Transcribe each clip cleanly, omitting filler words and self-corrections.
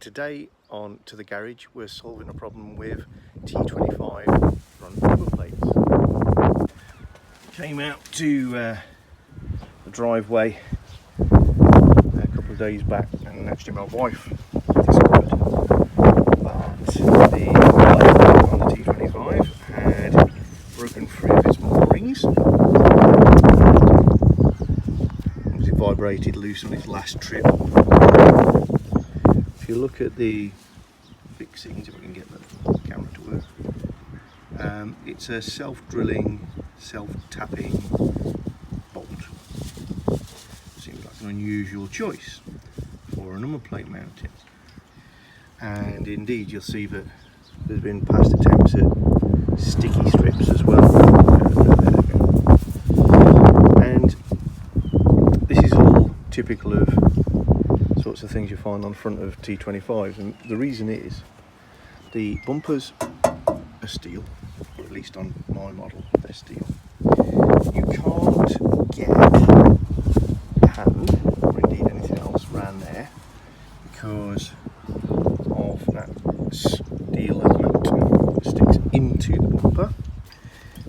today on To The Garage we're solving a problem with T25 front number plates. Came out to the driveway a couple of days back and actually my wife discovered that the plate on the T25 had broken free of its moorings. It vibrated loose on its last trip. If you look at the fixings, if we can get the camera to work, it's a self-drilling, self-tapping bolt. Seems like an unusual choice for a number plate mounting. And indeed you'll see that there's been past attempts at sticky strips as well. And this is all typical of sorts of things you find on the front of T25s, and the reason is the bumpers are steel, or at least on my model they're steel. You can't get a hand or indeed anything else around there because of that steel element that sticks into the bumper.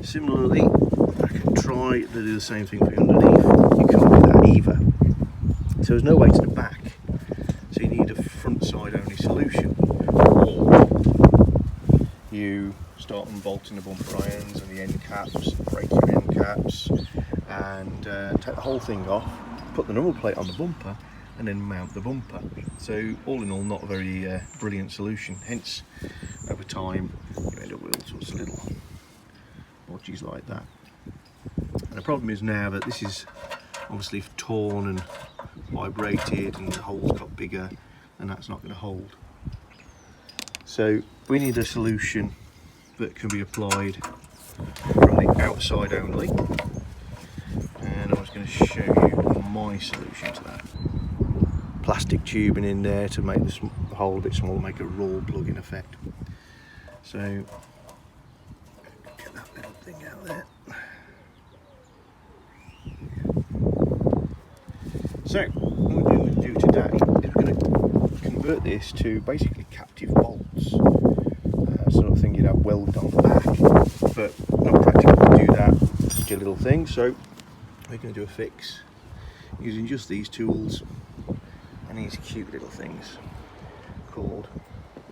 Similarly, I can try to do the same thing for you underneath. You can't do that either. So there's no way to the back. So you need a front side only solution. Or you start unbolting the bumper irons and the end caps, break your end caps, and take the whole thing off, put the number plate on the bumper, and then mount the bumper. So all in all, not a very brilliant solution. Hence, over time, you end up with all sorts of little bodges like that. And the problem is now that this is obviously torn and vibrated and the hole's got bigger, and that's not going to hold. So we need a solution that can be applied from the outside only, and I was going to show you my solution to that. Plastic tubing in there to make the hole a bit smaller, make a raw plug in effect. So get that little thing out there. So what we're going to do today is we're going to convert this to basically captive bolts. Sort of thing you'd have welded on the back, but not practical to do that, just a little thing. So we're going to do a fix using just these tools and these cute little things called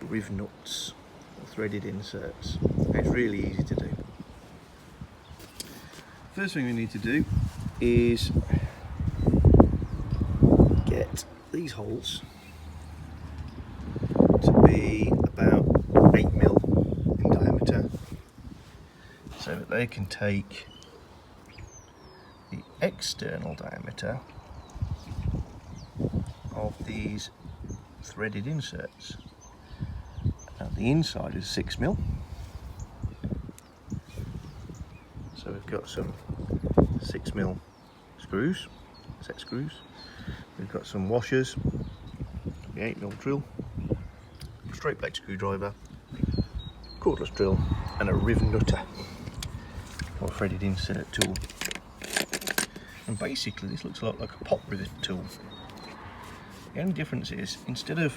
Rivnuts, or threaded inserts. It's really easy to do. First thing we need to do is get these holes to be about 8mm in diameter, so that they can take the external diameter of these threaded inserts. Now the inside is 6mm, so we've got some 6mm screws, set screws. We've got some washers, the 8mm drill, straight blade screwdriver, cordless drill, and a Riv-Nutter, or threaded insert tool. And basically this looks a lot like a pop rivet tool. The only difference is, instead of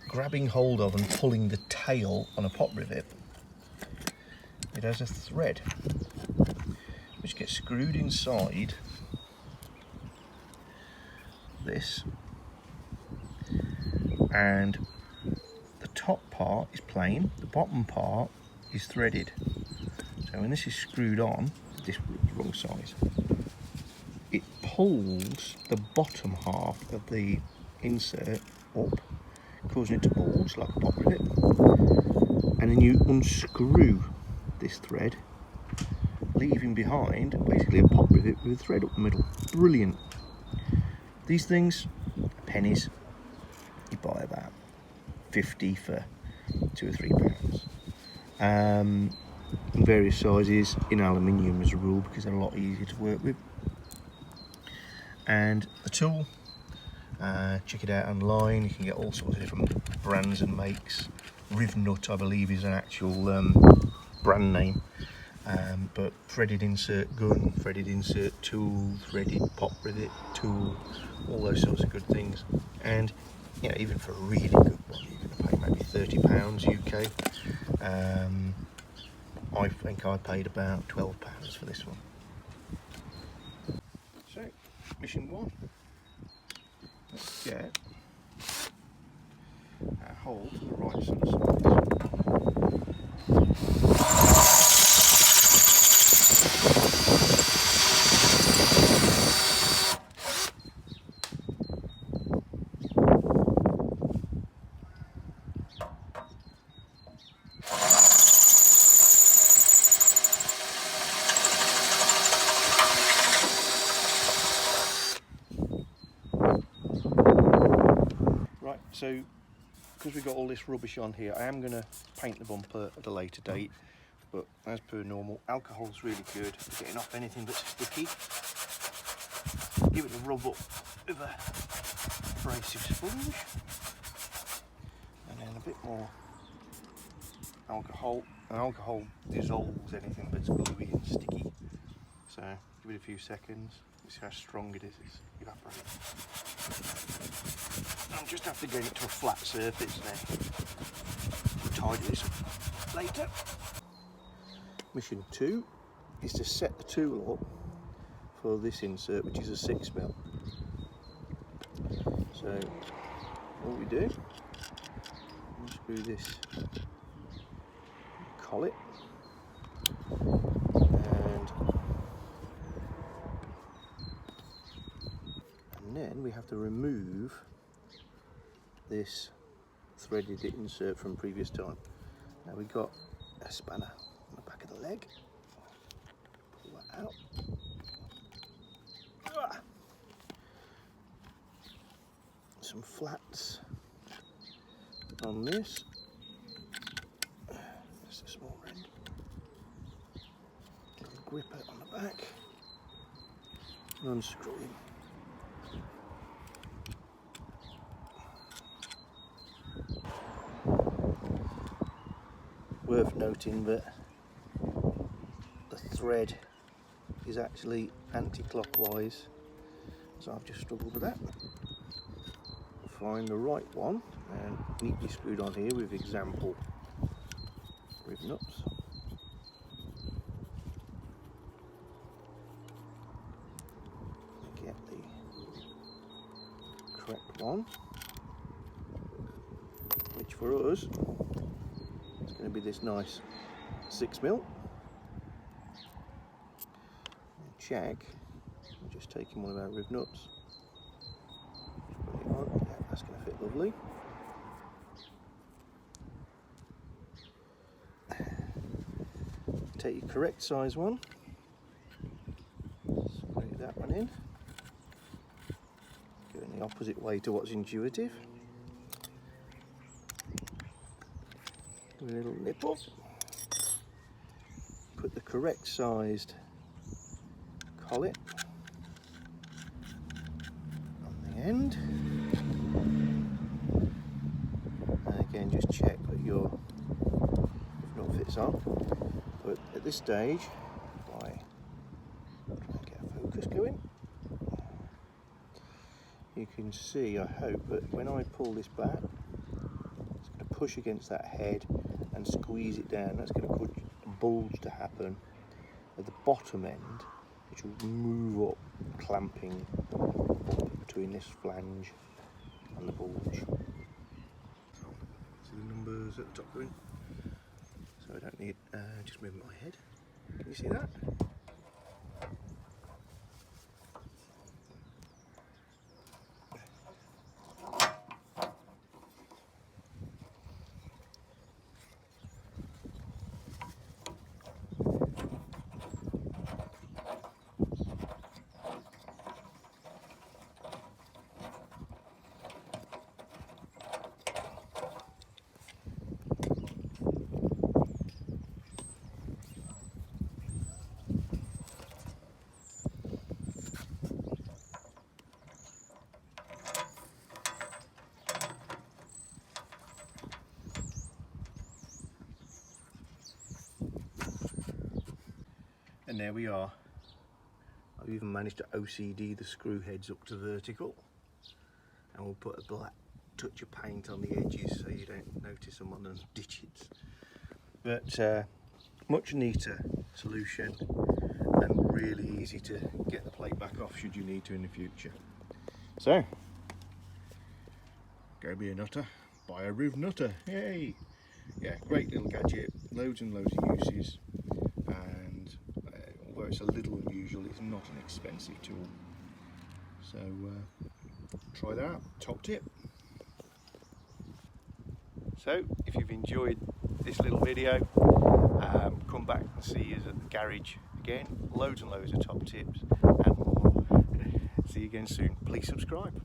grabbing hold of and pulling the tail on a pop rivet, it has a thread which gets screwed inside this, and the top part is plain, the bottom part is threaded. So when this is screwed on, this is the wrong size, it pulls the bottom half of the insert up, causing it to bulge like a pop rivet, and then you unscrew this thread, leaving behind basically a pop rivet with a thread up the middle. Brilliant. These things, pennies, you buy about 50 for £2 or £3. In various sizes, in aluminium as a rule, because they're a lot easier to work with. And the tool, check it out online, you can get all sorts of different brands and makes. Rivnut, I believe, is an actual brand name. But threaded insert gun, threaded insert tool, threaded pop rivet tool, all those sorts of good things. And you know, even for a really good one, you're going to pay maybe £30 UK. I think I paid about £12 for this one. So, mission 1. Let's get our hole to the right side. Right, so because we've got all this rubbish on here, I am going to paint the bumper at a later date, but as per normal, alcohol's really good for getting off anything that's sticky. Give it a rub up with a abrasive sponge, and then a bit more alcohol. And alcohol dissolves anything that's gluey and sticky, so give it a few seconds. See how strong it is, it's evaporating. I'll just have to get it to a flat surface now. We'll tidy this up later. Mission 2 is to set the tool up for this insert, which is a 6mm. So what we do, we'll screw this collet, and then we have to remove this threaded insert from previous time. Now we've got a spanner on the back of the leg. Pull that out. Some flats on this. That's the small end. Little gripper on the back. Unscrewing. Worth noting that the thread is actually anti-clockwise, so I've just struggled with that. Find the right one and neatly screwed on here with example Rivnuts. Get the correct one, which for us is going to be this nice 6mm. Check, I'm just taking one of our Rivnuts. Put it on. Yeah, that's going to fit lovely. Take your correct size one, screw that one in, going the opposite way to what's intuitive. Do a little nipple, put the correct sized collet on the end, and again just check that your knot fits on. But at this stage, I try and get a focus going. You can see, I hope, that when I pull this back, it's going to push against that head and squeeze it down. That's going to cause a bulge to happen at the bottom end, which will move up, clamping between this flange and the bulge. See the numbers at the top going? So I don't need, just move my head. Can you see that? And there we are. I've even managed to OCD the screw heads up to vertical, and we'll put a black touch of paint on the edges so you don't notice them on the digits. But much neater solution and really easy to get the plate back off should you need to in the future. So, go be a nutter, buy a Riv-Nutter, yay! Yeah, great little gadget, loads and loads of uses, and although it's a little unusual, it's not an expensive tool. So try that out, top tip. So if you've enjoyed this little video, come back and see us at the garage again. Loads and loads of top tips and more. See you again soon. Please subscribe.